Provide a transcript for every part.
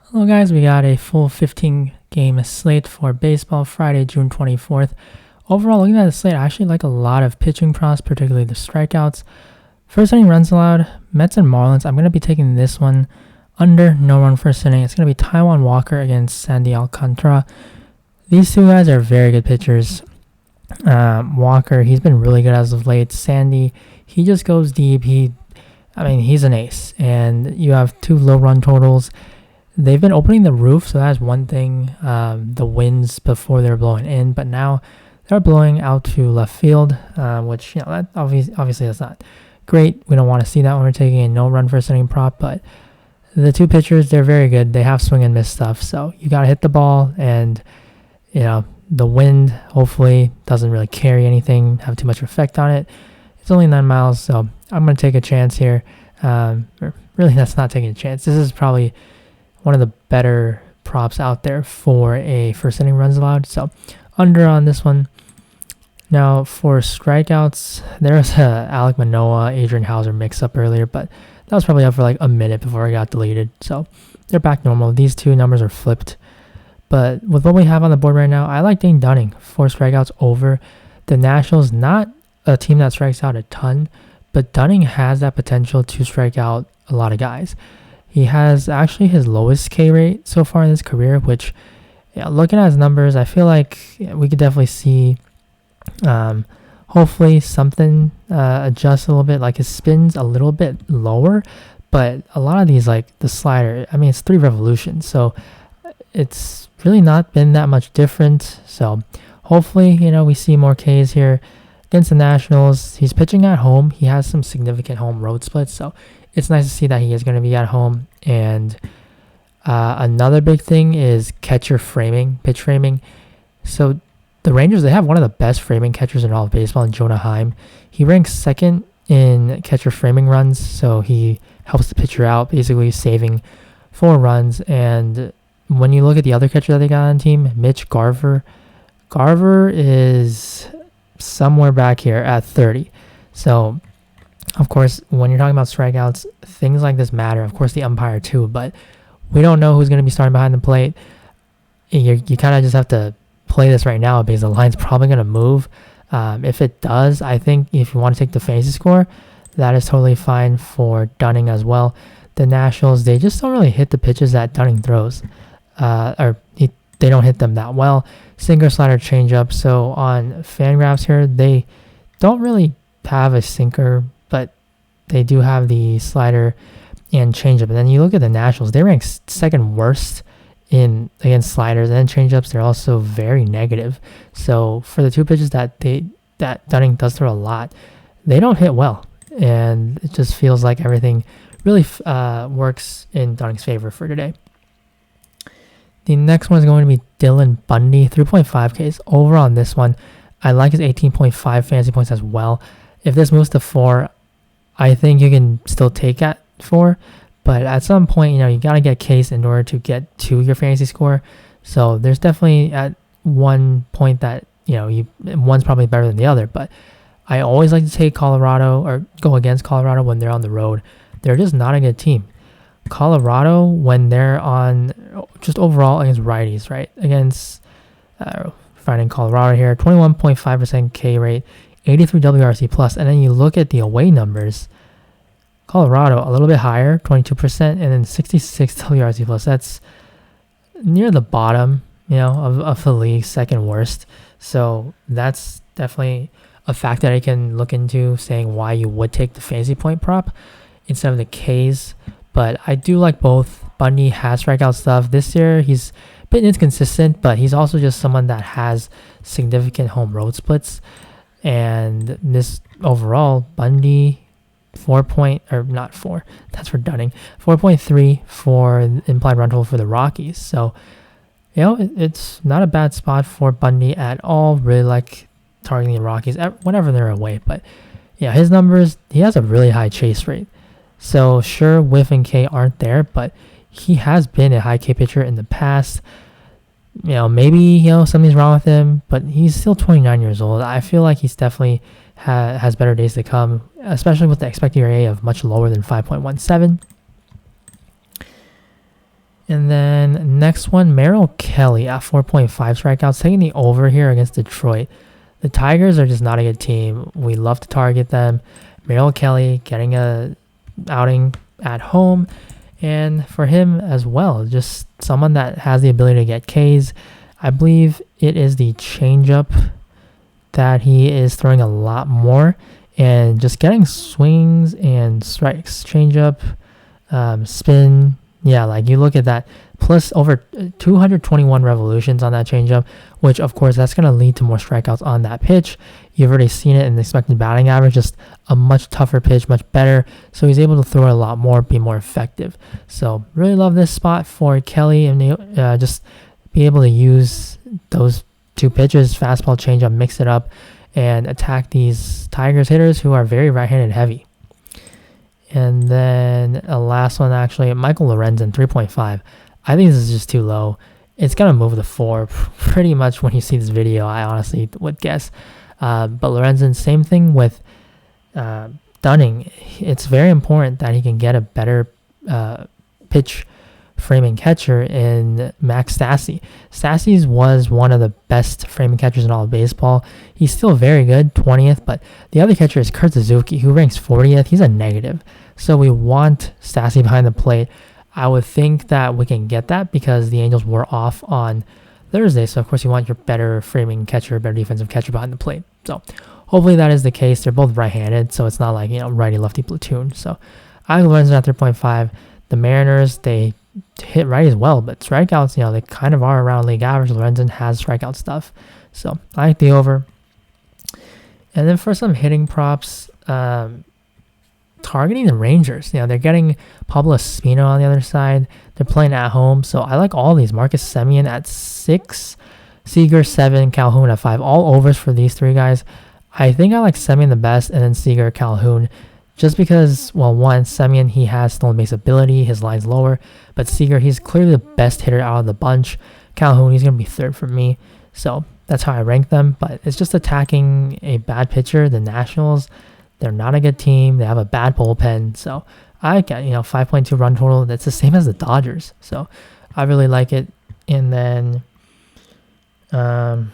Hello guys, we got a full 15 game slate for baseball Friday, June 24th. Overall, looking at the slate, I actually like a lot of pitching props, particularly the strikeouts. First inning runs allowed, Mets and Marlins. I'm going to be taking this one under no run first inning. It's going to be Taiwan Walker against Sandy Alcantara. These two guys are very good pitchers. Walker, he's been really good as of late. Sandy, he just goes deep. He's an ace. And you have two low run totals. They've been opening the roof, so that's one thing. The winds before they're blowing in, but now they're blowing out to left field, which that obviously that's not great. We don't want to see that when we're taking a no run first inning prop. But the two pitchers, they're very good. They have swing and miss stuff, so you gotta hit the ball, and the wind hopefully doesn't really carry anything, have too much effect on it. It's only 9 miles, so I'm gonna take a chance here. Really, that's not taking a chance. This is probably one of the better props out there for a first inning runs allowed. So under on this one. Now for strikeouts, there was a Alek Manoah, Adrian Hauser mix up earlier, but that was probably up for like a minute before it got deleted. So they're back normal. These two numbers are flipped. But with what we have on the board right now, I like Dane Dunning, 4 strikeouts over. The Nationals, not a team that strikes out a ton, but Dunning has that potential to strike out a lot of guys. He has actually his lowest K rate so far in his career, which, looking at his numbers, I feel like we could definitely see, hopefully something adjust a little bit. Like his spin's a little bit lower, but a lot of these, like the slider, it's 3 revolutions, so it's really not been that much different. So hopefully, we see more Ks here against the Nationals. He's pitching at home. He has some significant home road splits, so it's nice to see that he is going to be at home. And another big thing is catcher framing, pitch framing. So the Rangers, they have one of the best framing catchers in all of baseball, in Jonah Heim. He ranks second in catcher framing runs, so he helps the pitcher out, basically saving 4 runs. And when you look at the other catcher that they got on the team, Mitch Garver is somewhere back here at 30. So of course, when you're talking about strikeouts, things like this matter. Of course, the umpire too, but we don't know who's going to be starting behind the plate. You kind of just have to play this right now because the line's probably going to move. If it does, I think if you want to take the fantasy score, that is totally fine for Dunning as well. The Nationals, they just don't really hit the pitches that Dunning throws, they don't hit them that well. Sinker, slider, changeup. So on Fangraphs here, they don't really have a sinker, but they do have the slider and changeup. And then you look at the Nationals, they rank second worst against sliders and changeups. They're also very negative. So for the two pitches that Dunning does throw a lot, they don't hit well, and it just feels like everything really works in Dunning's favor for today. The next one is going to be Dylan Bundy, 3.5 Ks over on this one. I like his 18.5 fantasy points as well. If this moves to 4, I think you can still take at 4, but at some point, you got to get Ks in order to get to your fantasy score. So there's definitely at one point that, one's probably better than the other, but I always like to take Colorado or go against Colorado when they're on the road. They're just not a good team. Colorado, when they're on just overall against righties, right? Against, finding Colorado here, 21.5% K rate, 83 WRC plus, and then you look at the away numbers, Colorado a little bit higher, 22%, and then 66 WRC plus. That's near the bottom, of the league, second worst. So that's definitely a fact that I can look into, saying why you would take the fantasy point prop instead of the Ks. But I do like both. Bundy has strikeout stuff. This year, he's been inconsistent, but he's also just someone that has significant home road splits. And this overall, Bundy, 4.4, that's for Dunning, 4.3 for implied run total for the Rockies. So, it's not a bad spot for Bundy at all. Really like targeting the Rockies whenever they're away. But yeah, his numbers, he has a really high chase rate. So sure, whiff and K aren't there, but he has been a high K pitcher in the past. Maybe, something's wrong with him, but he's still 29 years old. I feel like he's definitely has better days to come, especially with the expected ERA of much lower than 5.17. And then next one, Merrill Kelly at 4.5 strikeouts, taking the over here against Detroit. The Tigers are just not a good team. We love to target them. Merrill Kelly getting a outing at home, and for him as well, just someone that has the ability to get Ks. I believe it is the changeup that he is throwing a lot more, and just getting swings and strikes. Changeup, spin. Yeah, like you look at that, plus over 221 revolutions on that changeup, which of course that's going to lead to more strikeouts on that pitch. You've already seen it in the expected batting average, just a much tougher pitch, much better. So he's able to throw it a lot more, be more effective. So really love this spot for Kelly, and just be able to use those two pitches, fastball, changeup, mix it up, and attack these Tigers hitters who are very right-handed heavy. And then a last one, actually, Michael Lorenzen, 3.5. I think this is just too low. It's going to move to 4 pretty much when you see this video, I honestly would guess. But Lorenzen, same thing with Dunning. It's very important that he can get a better pitch framing catcher in Max Stassi. Stassi's was one of the best framing catchers in all of baseball. He's still very good, 20th, but the other catcher is Kurt Suzuki, who ranks 40th. He's a negative. So we want Stassi behind the plate. I would think that we can get that because the Angels were off on Thursday. So, of course, you want your better framing catcher, better defensive catcher behind the plate. So, hopefully that is the case. They're both right-handed, so it's not like, righty-lefty platoon. So, I like Lorenzen at 3.5. The Mariners, they hit right as well, but strikeouts, they kind of are around league average. Lorenzen has strikeout stuff. So, I like the over. And then for some hitting props, targeting the Rangers. They're getting Pablo Espino on the other side. They're playing at home. So I like all these. Marcus Semien at 6, Seager 7, Calhoun at 5. All overs for these three guys. I think I like Semien the best, and then Seager, Calhoun. Just because, well, one, Semien, he has stolen base ability. His line's lower. But Seager, he's clearly the best hitter out of the bunch. Calhoun, he's going to be third for me. So that's how I rank them. But it's just attacking a bad pitcher, the Nationals. They're not a good team. They have a bad bullpen. So I get, 5.2 run total. That's the same as the Dodgers. So I really like it. And then, some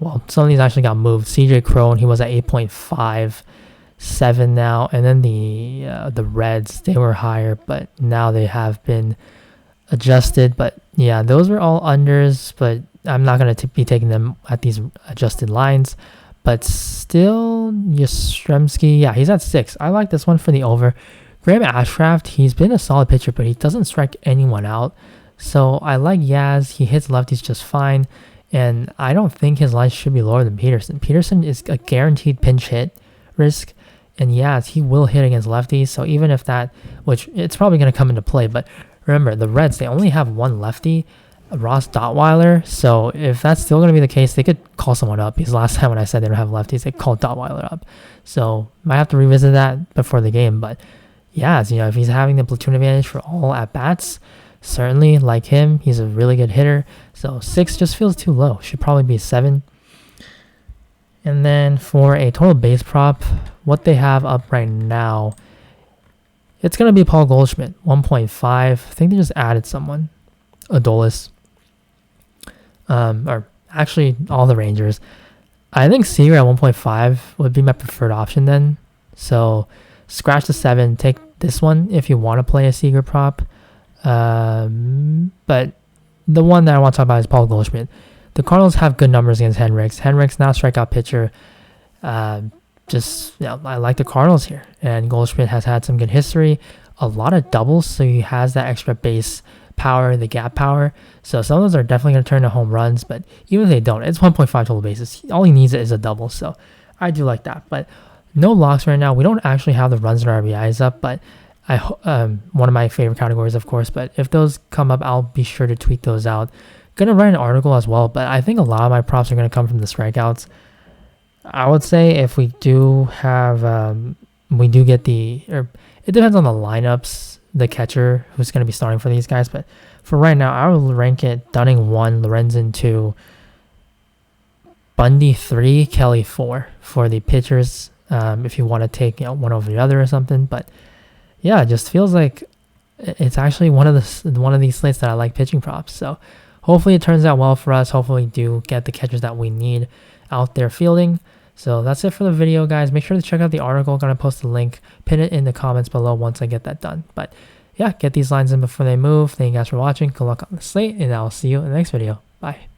of these actually got moved. CJ Crone, he was at 8.5, 7 now. And then the Reds, they were higher, but now they have been adjusted. But yeah, those were all unders, but I'm not going to be taking them at these adjusted lines. But still, Yastrzemski, yeah, he's at 6. I like this one for the over. Graham Ashcraft, he's been a solid pitcher, but he doesn't strike anyone out. So I like Yaz. He hits lefties just fine. And I don't think his line should be lower than Peterson. Peterson is a guaranteed pinch hit risk. And Yaz, he will hit against lefties. So even if that, which it's probably going to come into play. But remember, the Reds, they only have one lefty, Ross Dottweiler. So if that's still going to be the case, they could call someone up, because last time when I said they don't have lefties, they called Dottweiler up. So might have to revisit that before the game. But yeah, if he's having the platoon advantage for all at bats, certainly like him, he's a really good hitter. So 6 just feels too low. Should probably be 7. And then for a total base prop, what they have up right now, it's going to be Paul Goldschmidt, 1.5. I think they just added someone, Adolis. Or actually all the Rangers. I think Seager at 1.5 would be my preferred option then. So scratch the 7, take this one if you want to play a Seager prop. But the one that I want to talk about is Paul Goldschmidt. The Cardinals have good numbers against Henricks. Henricks, not a strikeout pitcher. I like the Cardinals here. And Goldschmidt has had some good history. A lot of doubles, so he has that extra base power, the gap power. So some of those are definitely going to turn to home runs, but even if they don't, it's 1.5 total bases. All he needs is a double, so I do like that. But no locks right now. We don't actually have the runs and RBIs up, but one of my favorite categories, of course. But if those come up, I'll be sure to tweet those out. Gonna write an article as well, but I think a lot of my props are going to come from the strikeouts. I would say if we do have, it depends on the lineups, the catcher who's going to be starting for these guys. But for right now, I will rank it Dunning 1, Lorenzen 2, Bundy 3, Kelly 4 for the pitchers. If you want to take one over the other or something. But yeah, it just feels like it's actually one of these slates that I like pitching props. So hopefully it turns out well for us. Hopefully we do get the catchers that we need out there fielding. So that's it for the video, guys. Make sure to check out the article. I'm going to post the link, pin it in the comments below once I get that done. But yeah, get these lines in before they move. Thank you guys for watching. Good luck on the slate, and I'll see you in the next video. Bye.